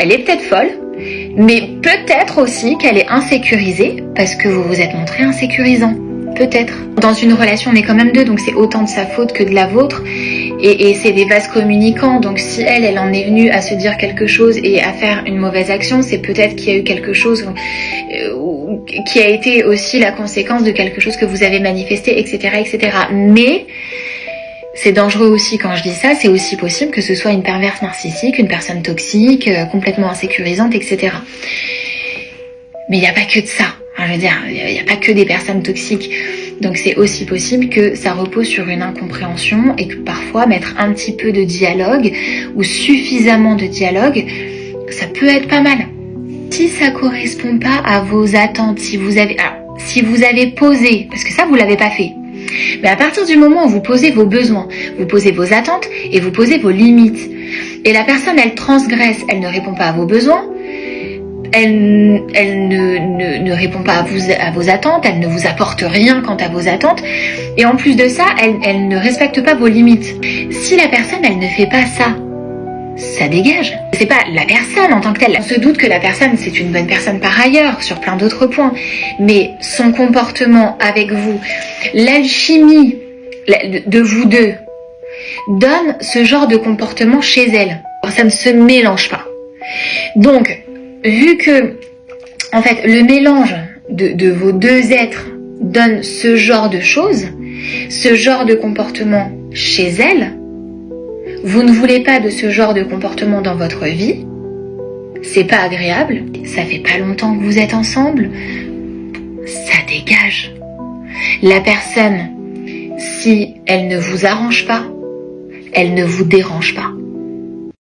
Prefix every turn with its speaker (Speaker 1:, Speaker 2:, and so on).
Speaker 1: Elle est peut-être folle, mais peut-être aussi qu'elle est insécurisée parce que vous vous êtes montré insécurisant. Peut-être. Dans une relation, on est quand même deux, donc c'est autant de sa faute que de la vôtre. Et c'est des vases communicants, donc si elle en est venue à se dire quelque chose et à faire une mauvaise action, c'est peut-être qu'il y a eu quelque chose qui a été aussi la conséquence de quelque chose que vous avez manifesté, etc., etc. Mais c'est dangereux aussi quand je dis ça, c'est aussi possible que ce soit une perverse narcissique, une personne toxique, complètement insécurisante, etc. Mais il n'y a pas que de ça. Je veux dire, il n'y a pas que des personnes toxiques. Donc c'est aussi possible que ça repose sur une incompréhension et que parfois mettre un petit peu de dialogue ou suffisamment de dialogue, ça peut être pas mal. Si ça correspond pas à vos attentes, si vous avez posé, parce que ça vous l'avez pas fait, mais à partir du moment où vous posez vos besoins, vous posez vos attentes et vous posez vos limites, et la personne elle transgresse, elle ne répond pas à vos besoins, elle ne répond pas à vos attentes, elle ne vous apporte rien quant à vos attentes, et en plus de ça, elle ne respecte pas vos limites. Si la personne, elle ne fait pas ça, ça dégage. C'est pas la personne en tant que telle. On se doute que la personne, c'est une bonne personne par ailleurs, sur plein d'autres points, mais son comportement avec vous, l'alchimie de vous deux, donne ce genre de comportement chez elle. Ça ne se mélange pas. Donc, vu que, en fait, le mélange de vos deux êtres donne ce genre de choses, ce genre de comportement chez elle, vous ne voulez pas de ce genre de comportement dans votre vie, c'est pas agréable, ça fait pas longtemps que vous êtes ensemble, ça dégage. La personne, si elle ne vous arrange pas, elle ne vous dérange pas.